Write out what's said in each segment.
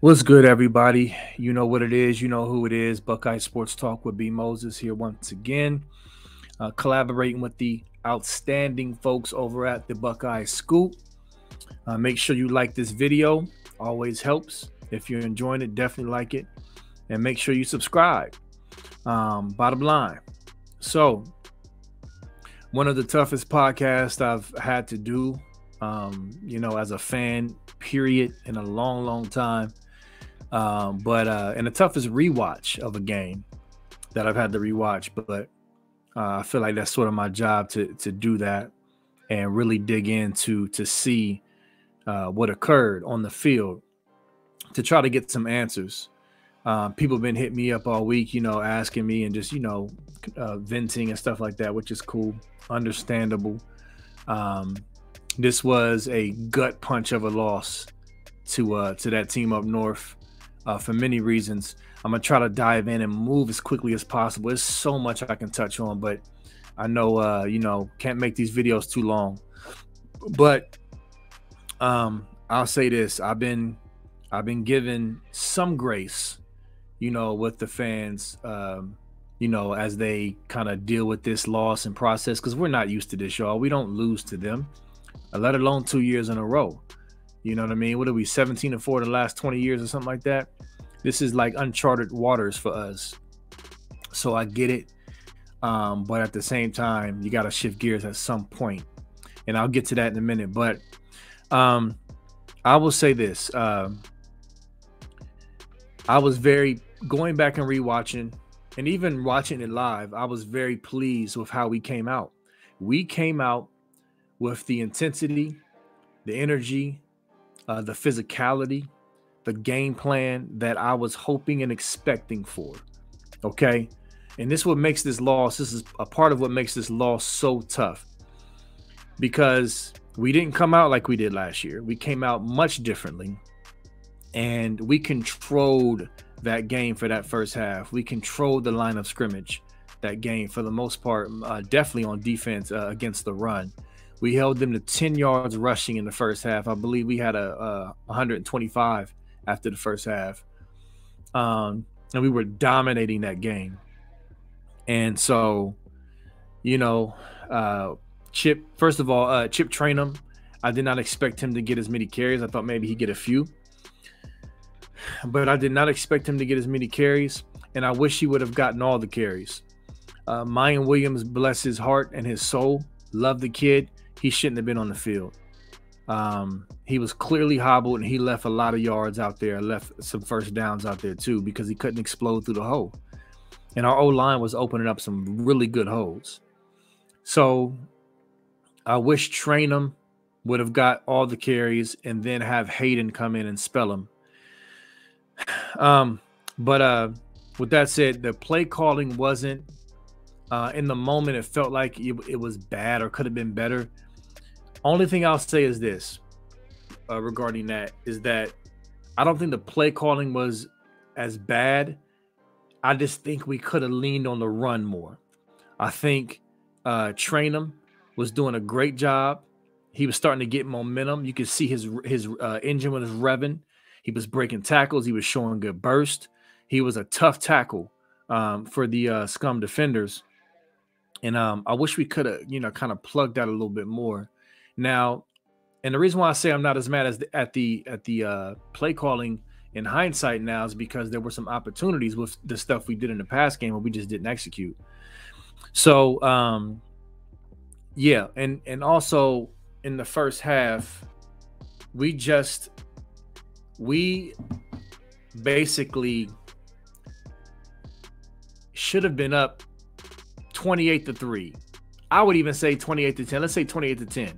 What's good, everybody? You know what it is. You know who it is. Buckeye Sports Talk with B. Moses here once again, collaborating with the outstanding folks over at the Buckeye Scoop. Make sure you like this video. Always helps. If you're enjoying it, definitely like it. And make sure you subscribe. Bottom line. So, one of the toughest podcasts I've had to do, as a fan, period, in a long, long time. And the toughest rewatch of a game that I've had to rewatch, but I feel like that's sort of my job to do that and really dig into to see what occurred on the field to try to get some answers. People have been hitting me up all week, asking me and just, venting and stuff like that, which is cool, understandable. This was a gut punch of a loss to that team up north. For many reasons. I'm going to try to dive in and move as quickly as possible. There's so much I can touch on, but I know, can't make these videos too long. But I'll say this. I've been given some grace, with the fans, as they kind of deal with this loss and process, because we're not used to this, y'all. We don't lose to them, let alone 2 years in a row. You know what I mean? What are we, 17-4 the last 20 years or something like that? This is like uncharted waters for us. So I get it. But at the same time, you got to shift gears at some point. And I'll get to that in a minute. But I will say this. I was going back and rewatching and even watching it live, I was very pleased with how we came out. We came out with the intensity, the energy, the physicality, the game plan that I was hoping and expecting for. Okay. And this is what makes this loss. This is a part of what makes this loss so tough, because we didn't come out like we did last year. We came out much differently, and we controlled that game for that first half. We controlled the line of scrimmage that game for the most part, definitely on defense against the run. We held them to 10 yards rushing in the first half. I believe we had a 125 after the first half. And we were dominating that game. And so, Chip, first of all, Chip Trainum, I did not expect him to get as many carries. I thought maybe he'd get a few. But I did not expect him to get as many carries. And I wish he would have gotten all the carries. Mayan Williams, bless his heart and his soul, love the kid. He shouldn't have been on the field. He was clearly hobbled, and he left a lot of yards out there, left some first downs out there too, because he couldn't explode through the hole. And our O-line was opening up some really good holes. So I wish Trainum would have got all the carries and then have Hayden come in and spell him. But with that said, the play calling wasn't in the moment. It felt like it was bad or could have been better. Only thing I'll say is this regarding that is that I don't think the play calling was as bad. I just think we could have leaned on the run more. I think Trainum was doing a great job. He was starting to get momentum. You could see his engine was revving. He was breaking tackles. He was showing good burst. He was a tough tackle for the scum defenders. And I wish we could have, kind of plugged that a little bit more. Now, and the reason why I say I'm not as mad as at the play calling in hindsight now is because there were some opportunities with the stuff we did in the past game where we just didn't execute. So, yeah, and also in the first half, we basically should have been up 28-3. I would even say 28-10. Let's say 28-10.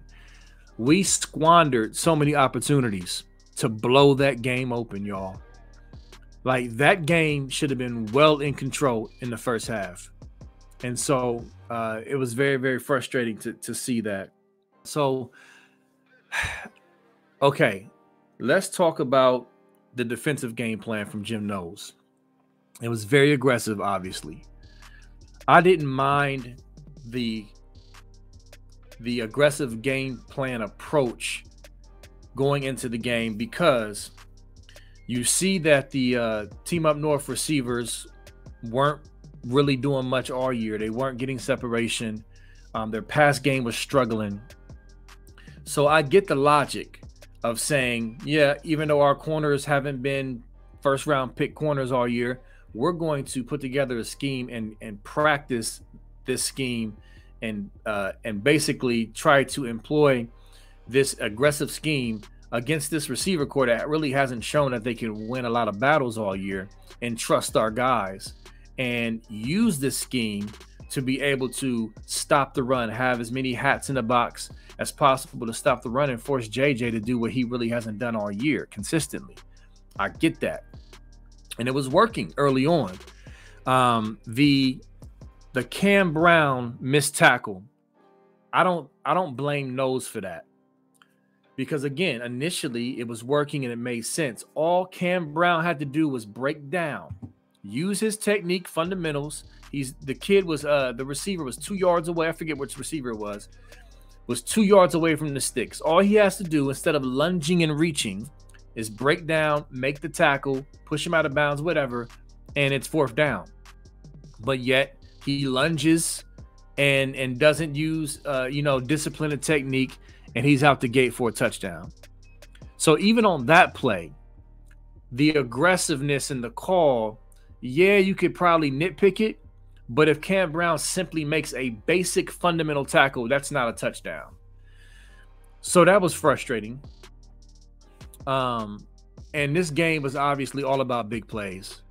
We squandered so many opportunities to blow that game open, y'all. Like, that game should have been well in control in the first half. And so it was very, very frustrating to see that. So, okay, let's talk about the defensive game plan from Jim Knowles. It was very aggressive, obviously. I didn't mind the aggressive game plan approach going into the game because, You see that the team up north receivers weren't really doing much all year. They weren't getting separation. Their pass game was struggling. So I get the logic of saying, yeah, even though our corners haven't been first round pick corners all year, we're going to put together a scheme and practice this scheme and basically try to employ this aggressive scheme against this receiver corps that really hasn't shown that they can win a lot of battles all year, and trust our guys and use this scheme to be able to stop the run, have as many hats in the box as possible to stop the run and force JJ to do what he really hasn't done all year consistently. I get that. And it was working early on. The Cam Brown missed tackle, I don't blame Nose for that. Because again, initially it was working and it made sense. All Cam Brown had to do was break down, use his technique fundamentals. The receiver was 2 yards away. I forget which receiver it was 2 yards away from the sticks. All he has to do, instead of lunging and reaching, is break down, make the tackle, push him out of bounds, whatever, and it's fourth down. But yet he lunges and doesn't use discipline and technique, and he's out the gate for a touchdown. So even on that play, the aggressiveness in the call, yeah, you could probably nitpick it, but if Cam Brown simply makes a basic fundamental tackle, that's not a touchdown. So that was frustrating. And this game was obviously all about big plays.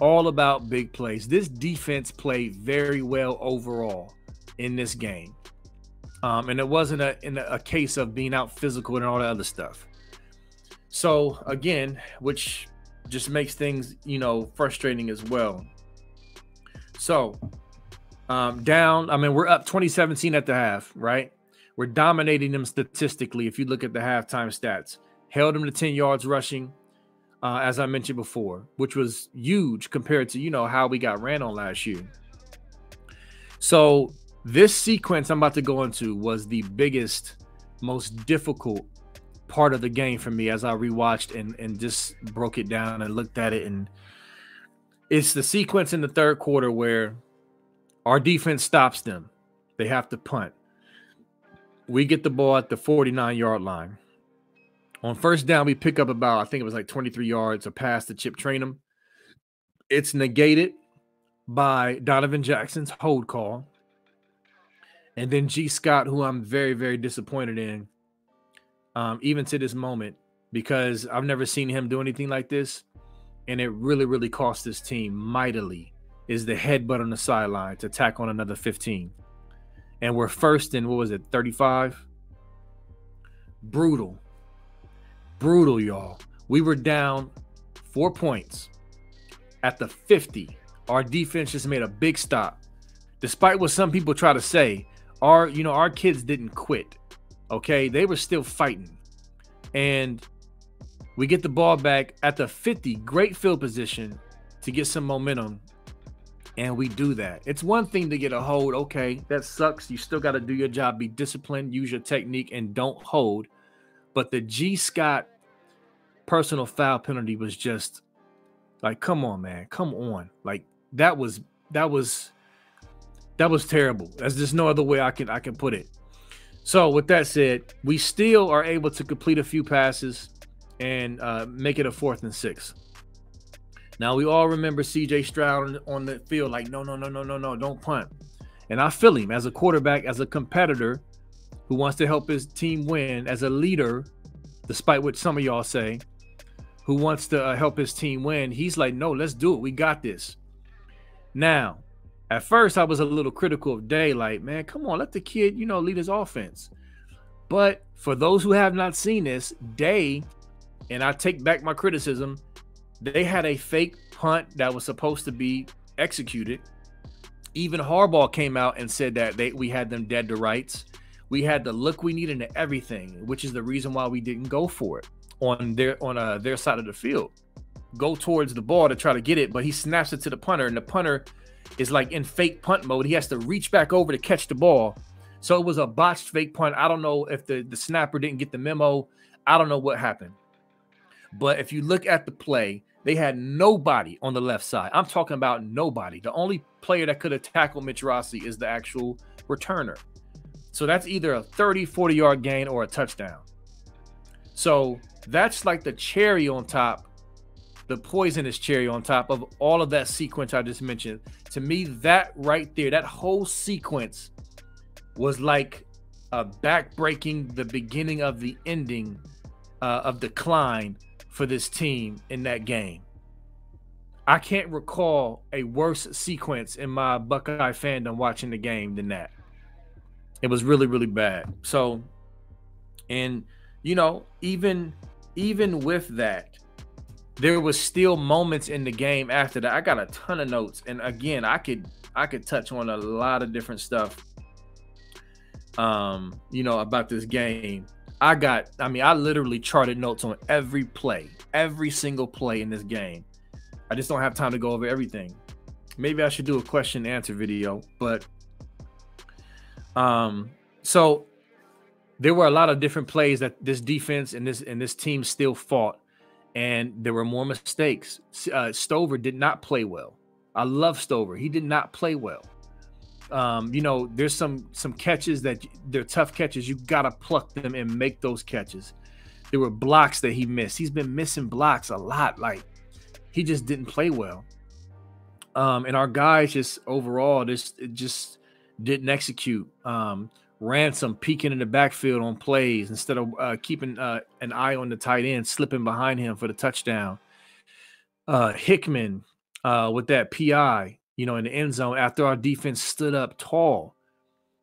All about big plays. This defense played very well overall in this game. And it wasn't a case of being out physical and all that other stuff. So again, which just makes things, frustrating as well. So we're up 2017 at the half, right? We're dominating them statistically. If you look at the halftime stats, held them to 10 yards rushing, as I mentioned before, which was huge compared to, how we got ran on last year. So this sequence I'm about to go into was the biggest, most difficult part of the game for me as I rewatched and just broke it down and looked at it. And it's the sequence in the third quarter where our defense stops them. They have to punt. We get the ball at the 49-yard line. On first down, we pick up about, I think it was like 23 yards, a pass to Chip Trainum. It's negated by Donovan Jackson's hold call. And then G. Scott, who I'm very, very disappointed in, even to this moment, because I've never seen him do anything like this. And it really, really cost this team mightily, is the headbutt on the sideline to tack on another 15. And we're first in, 35? Brutal, y'all. We were down 4 points at the 50. Our defense just made a big stop. Despite what some people try to say, our kids didn't quit. Okay, they were still fighting. And we get the ball back at the 50, great field position to get some momentum. And we do that. It's one thing to get a hold. Okay, that sucks. You still got to do your job, be disciplined, use your technique, and don't hold. But the G. Scott personal foul penalty was just like, come on, man. Come on. Like, that was terrible. There's just no other way I can put it. So with that said, we still are able to complete a few passes and make it a 4th and 6. Now we all remember CJ Stroud on the field like, no, don't punt. And I feel him as a quarterback, as a competitor who wants to help his team win, as a leader, despite what some of y'all say, who wants to help his team win. He's like, no, let's do it. We got this. Now, at first, I was a little critical of Day, like, man, come on, let the kid, lead his offense. But for those who have not seen this, Day, and I take back my criticism, they had a fake punt that was supposed to be executed. Even Harbaugh came out and said that we had them dead to rights. We had the look we needed and everything, which is the reason why we didn't go for it on their side of the field. Go towards the ball to try to get it, but he snaps it to the punter, and the punter is like in fake punt mode. He has to reach back over to catch the ball. So it was a botched fake punt. I don't know if the snapper didn't get the memo. I don't know what happened. But if you look at the play, they had nobody on the left side. I'm talking about nobody. The only player that could have tackled Mitch Rossi is the actual returner. So that's either a 30, 40-yard gain or a touchdown. So that's like the cherry on top, the poisonous cherry on top of all of that sequence I just mentioned. To me, that right there, that whole sequence was like backbreaking the beginning of the ending of decline for this team in that game. I can't recall a worse sequence in my Buckeye fandom watching the game than that. It was really, really bad. So, and you know, even with that, there was still moments in the game after that. I got a ton of notes, and again, I could touch on a lot of different stuff, you know, about this game. I literally charted notes on every play, every single play in this game. I just don't have time to go over everything. Maybe I should do a question and answer video, but so there were a lot of different plays that this defense and this team still fought, and there were more mistakes. Stover did not play well. I love Stover. He did not play well. You know, there's some catches that they're tough catches. You got to pluck them and make those catches. There were blocks that he missed. He's been missing blocks a lot. Like, he just didn't play well. And our guys just overall just didn't execute. Ransom peeking in the backfield on plays instead of keeping an eye on the tight end, slipping behind him for the touchdown. Hickman with that PI, you know, in the end zone after our defense stood up tall.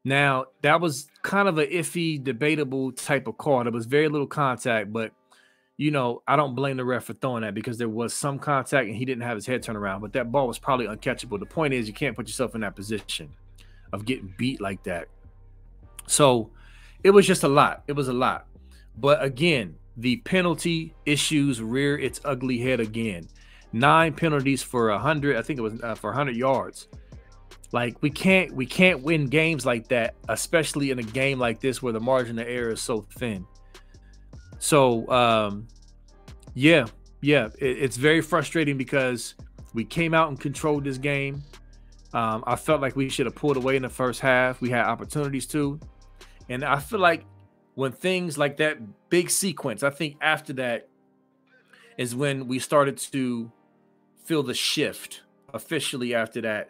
Now, that was kind of an iffy, debatable type of call. There was very little contact, but, you know, I don't blame the ref for throwing that because there was some contact and he didn't have his head turned around, but that ball was probably uncatchable. The point is you can't put yourself in that position of getting beat like that. So it was just a lot. It was a lot. But again, the penalty issues rear its ugly head again. 9 penalties for 100. I think it was for 100 yards. Like, we can't win games like that, especially in a game like this where the margin of error is so thin. So, it's very frustrating because we came out and controlled this game. I felt like we should have pulled away in the first half. We had opportunities to. And I feel like when things like that big sequence, I think after that is when we started to feel the shift officially after that,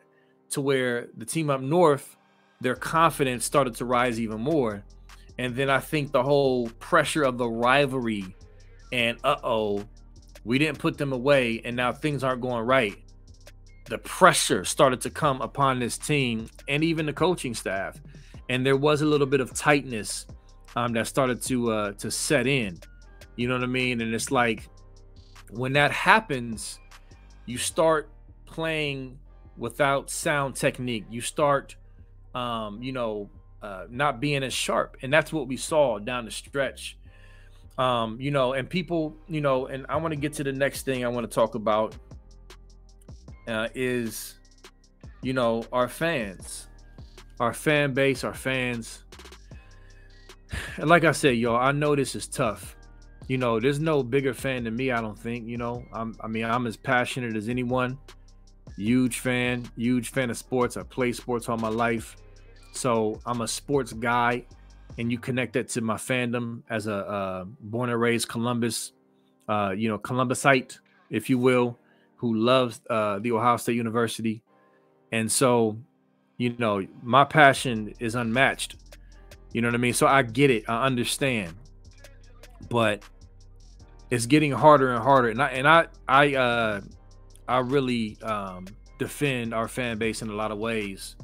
to where the team up north, their confidence started to rise even more. And then I think the whole pressure of the rivalry and we didn't put them away and now things aren't going right. The pressure started to come upon this team and even the coaching staff. And there was a little bit of tightness that started to set in. You know what I mean? And it's like, when that happens, you start playing without sound technique. You start, not being as sharp. And that's what we saw down the stretch. And people, and I want to get to the next thing I want to talk about is, our fans, our fan base, our fans. And like I said, y'all, I know this is tough. There's no bigger fan than me, I don't think. I'm as passionate as anyone. Huge fan of sports. I play sports all my life. So I'm a sports guy, and you connect that to my fandom as a born and raised Columbus, Columbusite, if you will, who loves the Ohio State University. And so, my passion is unmatched. You know what I mean? So I get it. I understand. But it's getting harder and harder. And I really defend our fan base in a lot of ways,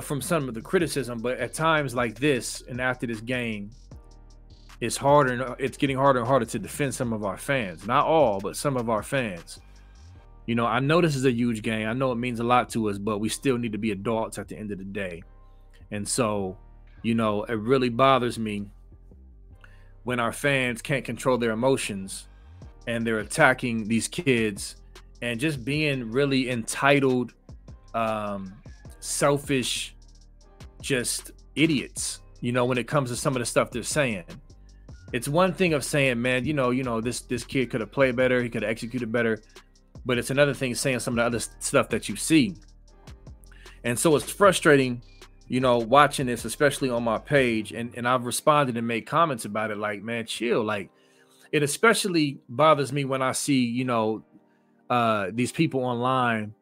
from some of the criticism. But at times like this and after this game, it's harder. It's getting harder and harder to defend some of our fans. Not all, but some of our fans. I know this is a huge game. I know it means a lot to us, but we still need to be adults at the end of the day. And so, it really bothers me when our fans can't control their emotions and they're attacking these kids and just being really entitled, selfish, just idiots, when it comes to some of the stuff they're saying. It's one thing of saying, man, this kid could have played better, he could have executed better, but it's another thing saying some of the other stuff that you see. And so it's frustrating, watching this, especially on my page, and I've responded and made comments about it, like, man, chill. Like, it especially bothers me when I see, these people online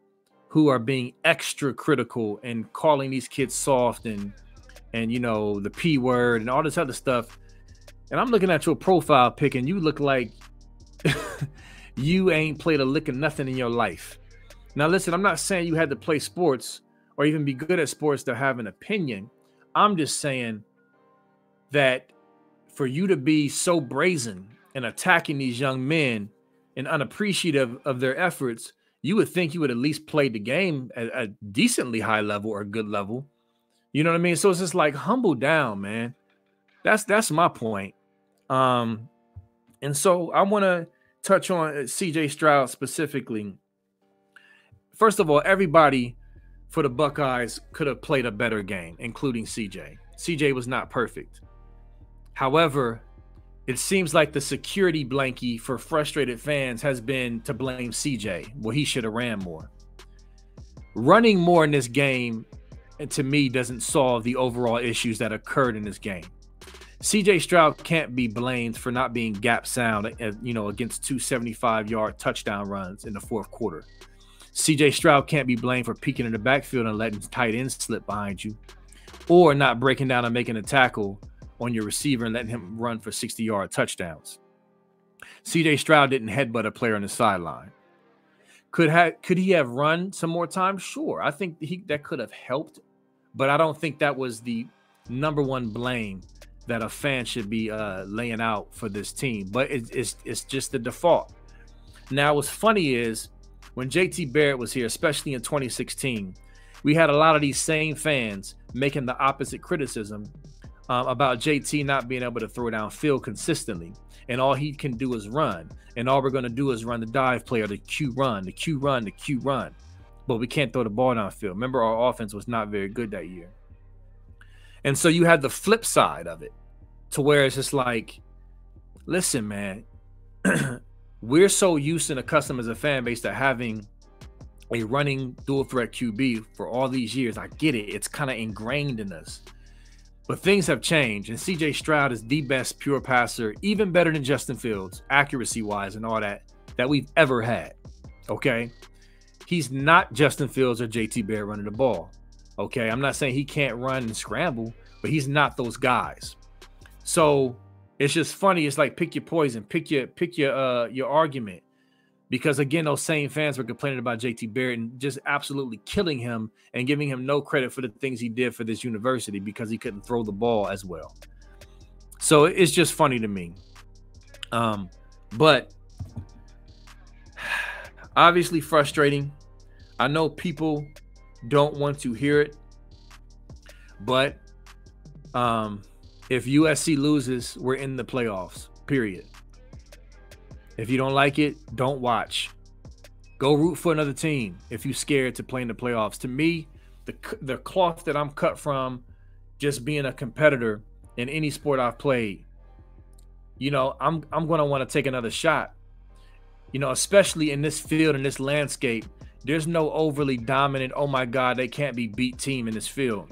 who are being extra critical and calling these kids soft and the P word and all this other stuff. And I'm looking at your profile pic and you look like you ain't played a lick of nothing in your life. Now, listen, I'm not saying you had to play sports or even be good at sports to have an opinion. I'm just saying that for you to be so brazen and attacking these young men and unappreciative of their efforts, you would think you would at least play the game at a decently high level or a good level. You know what I mean? So it's just like, humble down, man. That's my point. And so I want to touch on CJ Stroud specifically. First of all, everybody for the Buckeyes could have played a better game, including CJ. CJ was not perfect. However, it seems like the security blankie for frustrated fans has been to blame CJ. Well, he should have ran more. Running more in this game, to me, doesn't solve the overall issues that occurred in this game. CJ Stroud can't be blamed for not being gap sound, against 275-yard touchdown runs in the fourth quarter. CJ Stroud can't be blamed for peeking in the backfield and letting tight ends slip behind you, or not breaking down and making a tackle on your receiver and letting him run for 60-yard touchdowns. CJ Stroud didn't headbutt a player on the sideline. Could he have run some more time? Sure. I think that could have helped, but I don't think that was the number one blame that a fan should be laying out for this team. But it's just the default. Now, what's funny is when JT Barrett was here, especially in 2016, we had a lot of these same fans making the opposite criticism about JT not being able to throw downfield consistently. And all he can do is run. And all we're going to do is run the dive play or the Q run, the Q run, the Q run. But we can't throw the ball downfield. Remember, our offense was not very good that year. And so you had the flip side of it to where it's just like, listen, man, we're so used and accustomed as a fan base to having a running dual threat QB for all these years. I get it. It's kind of ingrained in us. But things have changed, and CJ Stroud is the best pure passer, even better than Justin Fields, accuracy-wise and all that we've ever had, okay? He's not Justin Fields or JT Barrett running the ball, okay? I'm not saying he can't run and scramble, but he's not those guys. So it's just funny. It's like pick your poison, pick your argument. Because, again, those same fans were complaining about JT Barrett and just absolutely killing him and giving him no credit for the things he did for this university because he couldn't throw the ball as well. So it's just funny to me. But obviously frustrating. I know people don't want to hear it. But if USC loses, we're in the playoffs, period. If you don't like it, don't watch. Go root for another team if you're scared to play in the playoffs. To me, the cloth that I'm cut from just being a competitor in any sport I've played, I'm going to want to take another shot. Especially in this field, in this landscape, there's no overly dominant, oh my God, they can't be beat team in this field.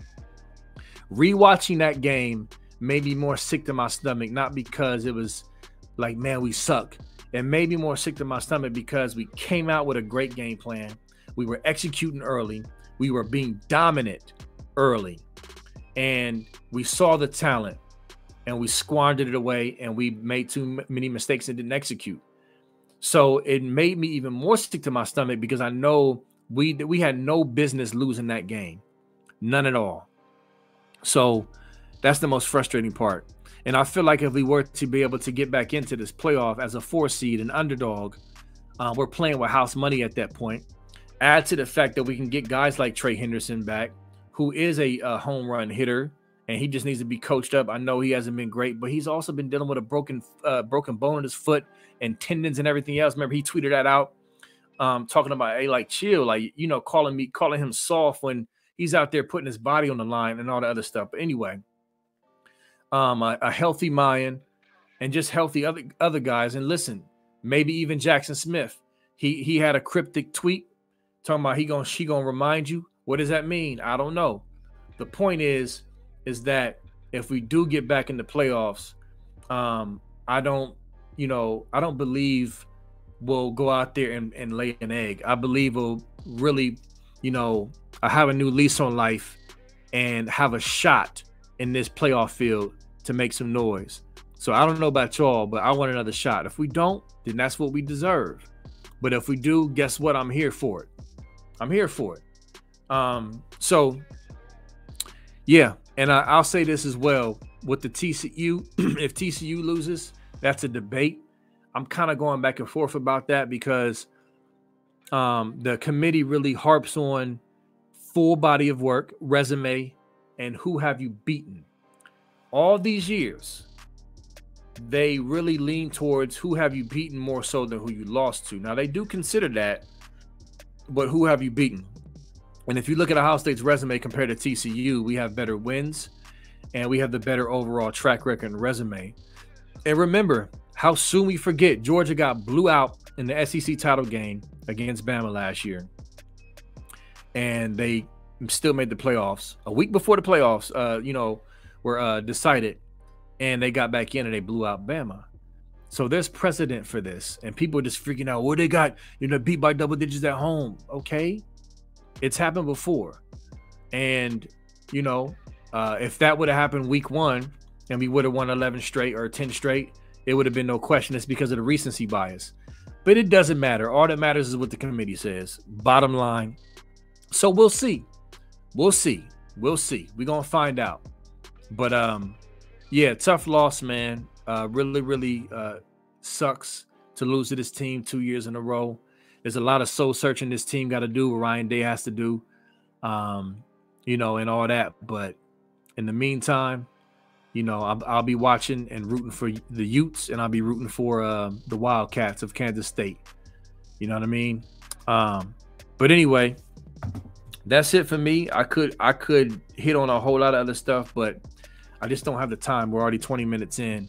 Rewatching that game made me more sick to my stomach, not because it was like, man, we suck. It made me more sick to my stomach because we came out with a great game plan. We were executing early. We were being dominant early. And we saw the talent and we squandered it away and we made too many mistakes and didn't execute. So it made me even more sick to my stomach because I know we had no business losing that game. None at all. So that's the most frustrating part. And I feel like if we were to be able to get back into this playoff as a 4 seed, an underdog, we're playing with house money at that point. Add to the fact that we can get guys like Trey Henderson back, who is a home run hitter, and he just needs to be coached up. I know he hasn't been great, but he's also been dealing with a broken bone in his foot and tendons and everything else. Remember, he tweeted that out, talking about, hey, like, chill, like, calling him soft when he's out there putting his body on the line and all the other stuff. But anyway, a healthy mind, and just healthy other guys. And listen, maybe even Jackson Smith. He had a cryptic tweet talking about she gonna remind you. What does that mean? I don't know. The point is that if we do get back in the playoffs, I don't believe we'll go out there and lay an egg. I believe we'll really, have a new lease on life and have a shot in this playoff field to make some noise. So I don't know about y'all, but I want another shot. If we don't, then that's what we deserve. But if we do, guess what? I'm here for it. I'm here for it. So yeah, and I'll say this as well with the TCU. If TCU loses, that's a debate. I'm kind of going back and forth about that because the committee really harps on full body of work, resume, and who have you beaten. All these years, they really lean towards who have you beaten more so than who you lost to. Now, they do consider that, but who have you beaten? And if you look at Ohio State's resume compared to TCU, we have better wins, and we have the better overall track record and resume. And remember how soon we forget Georgia got blew out in the SEC title game against Bama last year. And they still made the playoffs. A week before the playoffs, were decided, and they got back in and they blew out Bama. So there's precedent for this, and people are just freaking out. Well, they got beat by double digits at home. Okay, it's happened before, and if that would have happened week one and we would have won 11 straight or 10 straight, it would have been no question. It's because of the recency bias. But it doesn't matter. All that matters is what the committee says. Bottom line. So we'll see. We'll see. We're gonna find out. But yeah, tough loss, man. Really sucks to lose to this team 2 years in a row. There's a lot of soul searching this team got to do, what Ryan Day has to do, and all that. But in the meantime, I'll be watching and rooting for the Utes, and I'll be rooting for the Wildcats of Kansas State. You know what I mean? But anyway, that's it for me. I could hit on a whole lot of other stuff, but I just don't have the time. We're already 20 minutes in,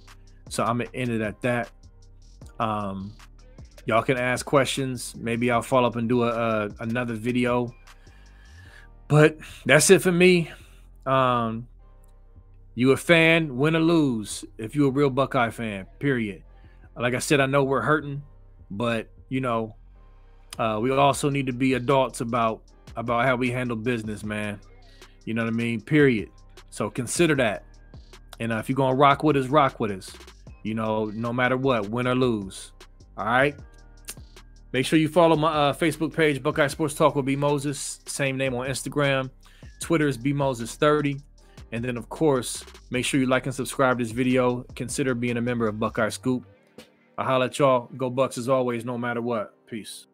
so I'm gonna end it at that. Y'all can ask questions. Maybe I'll follow up and do another video. But that's it for me. You a fan, win or lose, if you're a real Buckeye fan, period. Like I said, I know we're hurting, but we also need to be adults about how we handle business, man. You know what I mean? Period. So consider that. And if you're going to rock with us, rock with us. No matter what, win or lose. All right? Make sure you follow my Facebook page, Buckeye Sports Talk with B. Moses. Same name on Instagram. Twitter is BMoses30. And then, of course, make sure you like and subscribe to this video. Consider being a member of Buckeye Scoop. I'll holler at y'all. Go Bucks as always, no matter what. Peace.